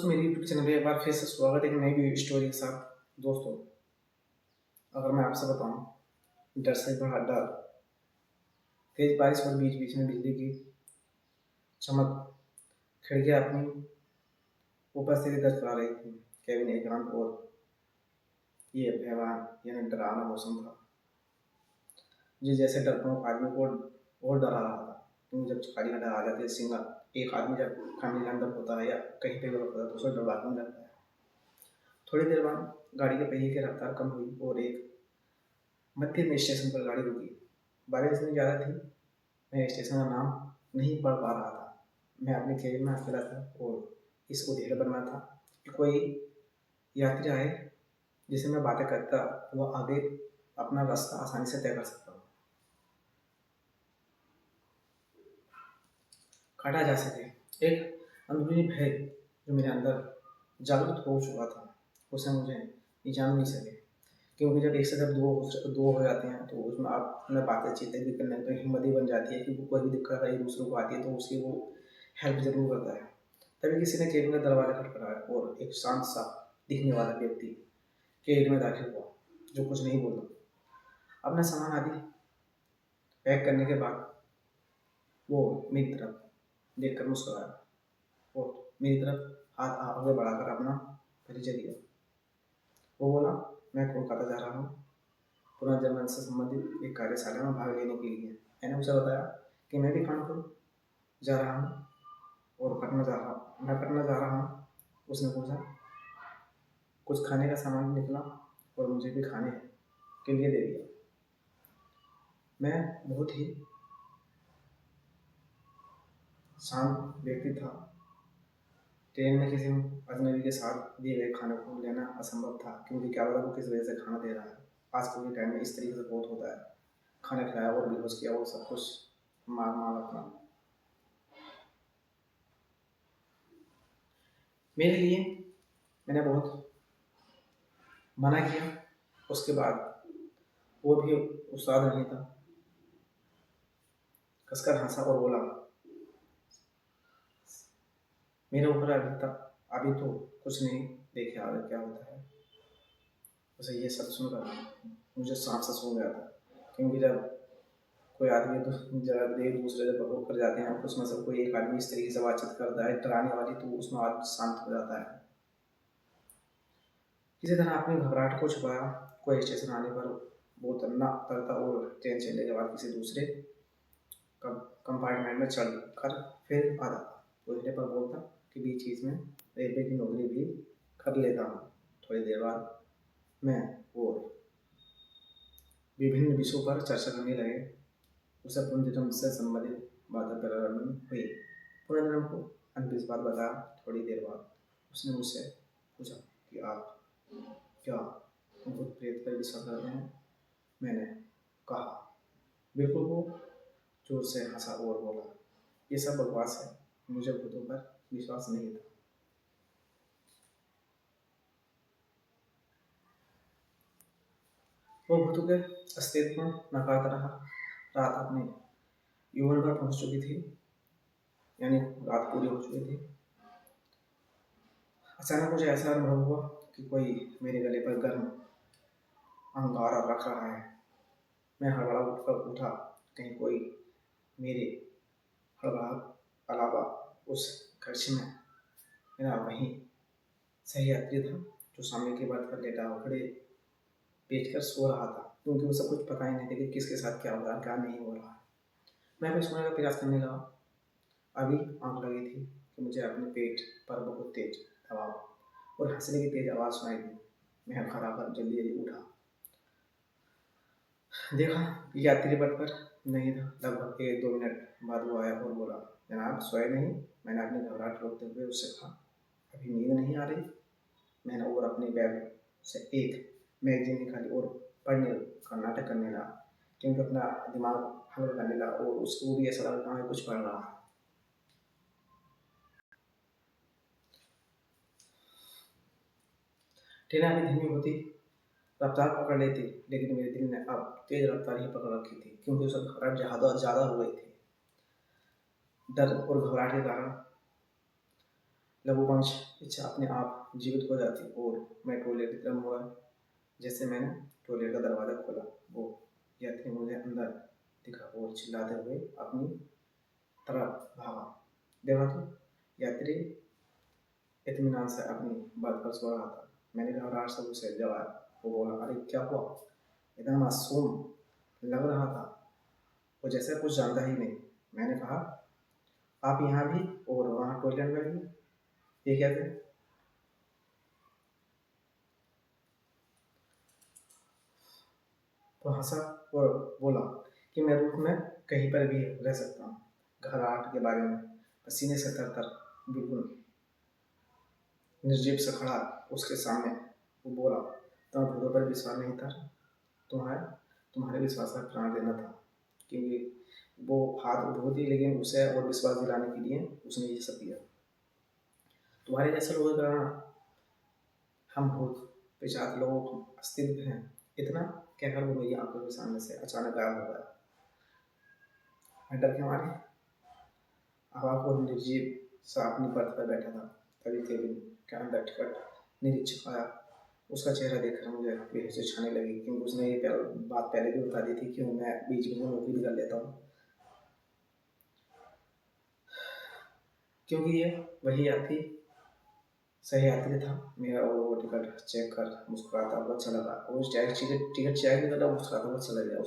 दोस्तों, मेरी YouTube channel पे एक बार फिर से स्वागत है एक नई वीडियो स्टोरी के साथ। दोस्तों, अगर मैं आपसे बताऊं, डर से बड़ा डर, तेज बारिश और बीच बीच में बिजली की चमक, खिड़कियां अपनी उपस्थिति दर्ज करा रही थी। केबिन एकांत और ये भयावह यानी डरावना मौसम था, जिस जैसे डरपोक आदमी को और डरा रहा था। क्योंकि जब चिकारी का डर आ जाती है, सिंगल एक आदमी जब फैमिली के अंदर होता है या कहीं पे भी होता है तो उसे डर लगने लगता है। थोड़ी देर बाद गाड़ी के पहिए की रफ्तार कम हुई और एक मध्य में स्टेशन पर गाड़ी रुकी। बारिश इतनी ज़्यादा थी, मैं स्टेशन का नाम नहीं पढ़ पा रहा था। मैं अपनी केबिन में अकेला था और इस उधेड़ पर मैं था कि कोई यात्री आए जिसे मैं बातें करता वह आगे अपना रास्ता आसानी से तय कर सकता हूँ, काटा जा सके। एक अंदरूनी भय जो मेरे अंदर जागृत हो चुका था, उसे मुझे जान नहीं सके। क्योंकि जब एक से जब दो हो जाते हैं तो उसमें आप में बातचीत भी करने तो हिम्मत ही बन जाती है कि कोई भी दिक्कत आई दूसरों को आती है तो उसकी वो हेल्प जरूर करता है। तभी किसी ने केबिन का दरवाजा खटखटाया और एक शांत सा दिखने वाला व्यक्ति केबिन में दाखिल हुआ, जो कुछ नहीं बोला। अपना सामान आदि पैक करने के बाद वो मेरी तरफ देखकर मुस्कुराया और मेरी तरफ हाथ आगे बढ़ाकर अपना परिचय दिया। वो बोला, मैं कोलकाता जा रहा हूँ, पुनर्जन्म से संबंधित एक कार्यशाला में भाग लेने के लिए। मैंने उसे बताया कि मैं भी कानपुर जा रहा हूँ और मैं पटना जा रहा हूँ। उसने पूछा, कुछ खाने का सामान निकला और मुझे भी खाने के लिए दे दिया। मैं बहुत ही शांत व्यक्ति था। ट्रेन में किसी अजनबी के साथ दिए गए खाने को लेना असंभव था, क्योंकि क्या पता वो किस वजह से खाना दे रहा है। आजकल के टाइम में इस तरीके से बहुत होता है, खाना खिलाया और बेहोश किया और सब कुछ मार मार अपना। मेरे लिए मैंने बहुत मना किया। उसके बाद वो भी उस्ताद नहीं था, कसकर हंसा और बोला, मेरे ऊपर अभी तो कुछ नहीं, देखे आगे क्या होता है। उसे ये सब सुनकर मुझे सांस सा सो गया था, क्योंकि जब कोई आदमी तो जरा देर दूसरे से पकड़ कर जाते हैं, उसमें से कोई एक आदमी इस तरीके से बातचीत करता है डराने वाली, तो उसमें आदमी शांत हो जाता है। किसी तरह अपनी घबराहट को छुपाया। कोई स्टेशन आने पर वो तन्ना करता और ट्रेन चलने के बाद किसी दूसरे कंपार्टमेंट में चढ़ कर फिर आता। पूछने पर बोलता कि बीच बीच में रेलवे की नौकरी भी कर लेता हूँ। थोड़ी देर बाद मैं और विभिन्न विषयों पर चर्चा करने लगे। उसे पुनर्जन्म से संबंधित बातें प्रारंभ हुई। पुनर्जन्म को अंतिम बात बताया। थोड़ी देर बाद उसने मुझसे पूछा कि आप क्या भूत प्रेत पर विश्वास करते हैं? मैंने कहा बिल्कुल। वो जोर से हंसा और बोला, ये सब बकवास है, मुझे भूतों पर विश्वास नहीं था। वो भूतों के अस्तित्व नकारता रहा। रात अपने यौवन पर पहुंच चुकी थी, यानी रात पूरी हो चुकी थी। अचानक मुझे ऐसा अनुभव हुआ कि कोई मेरे गले पर गर्म अंगारा रख रहा है। मैं हड़बड़ा उठकर उठा। कहीं कोई मेरे हड़बड़ाहट अलावा उस कक्ष में मेरा वही सही यात्री था, जो सामने की बर्थ पर लेटा घड़े बेच कर सो रहा था, क्योंकि उसे कुछ पता ही नहीं था कि किसके साथ क्या हो रहा है, क्या नहीं हो रहा है। मैं भी सोने का प्रयास करने लगा। अभी आंख लगी थी कि मुझे अपने पेट पर बहुत तेज दबाव और हंसने की तेज आवाज़ सुनाई दी। मैं खड़ा कर जल्दी जल्दी उठा। देखा कि यात्री पथ पर नहीं था। लगभग 1-2 मिनट बाद वो आया और बोला, जनाब सोए नहीं? मैंने अपनी घबराहट रोकते हुए उससे कहा, अभी नींद नहीं आ रही? मैंने और अपने बैग से एक मैगजीन निकाली और पढ़ने का नाटक करने लगा, क्योंकि अपना दिमाग हल्का करने लगा और उसको भी ऐसा लगा मैं कुछ पढ़ रहा है। ट्रेन अभी धीमी होती रफ्तार पकड़ लेती, लेकिन मेरे दिल ने अब तेज रफ्तार ही पकड़ रखी थी, क्योंकि उसका घबराहट ज़्यादा हो गई थी। डर और घबराहट के कारण लघुपंच इच्छा अपने आप जीवित हो जाती और मैं टॉयलेट की तरफ मुड़ा। जैसे मैंने टॉयलेट का दरवाज़ा खोला, वो यात्री मुझे अंदर दिखा और चिल्लाते हुए अपनी तरफ भागा। देखा तो यात्री इत्मीनान से अपनी बात पर सो रहा था। मैंने घबराहट से उसे जगाया। वो बोला, अरे क्या हुआ? इतना मासूम लग रहा था, वो जैसे कुछ जानता ही नहीं। मैंने कहा, आप यहाँ भी और वहाँ टॉयलेट में भी, ये क्या थे? तो हंसा और बोला कि मैं रूप में कहीं पर भी रह सकता हूँ। घबराहट के बारे में पसीने से तर बिल्कुल निर्जीव से खड़ा उसके सामने वो बोला, तुम्हें भूतों पर विश्वास नहीं था? तुम्हारे तुम्हारे विश्वास पर प्राण देना था। क्योंकि वो हाथ उठो थी, लेकिन उसे और विश्वास दिलाने के लिए उसने ये सब किया। तुम्हारे जैसे लोगों के कारण हम भूत पिशाच लोग अस्तित्व हैं, इतना कहकर वो मेरी आंखों के सामने से अचानक गायब हो गया। मैं डर के मारे हवा को निर्जीव सा अपनी पर्द पर बैठा था। तभी केबिन के अंदर टिकट निरीक्षक आया। उसका चेहरा देखकर मुझे बेहोशी छाने लगी, क्योंकि उसने ये बात पहले भी बता दी थी कि मैं बीच में नौकरी भी कर लेता हूँ। क्योंकि ये वही यात्री सही यात्री था मेरा, और वो टिकट चेक कर मुस्कुराता हुआ चला गया। वो टिकट चेक नहीं करता, मुस्कुराता हुआ चला गया।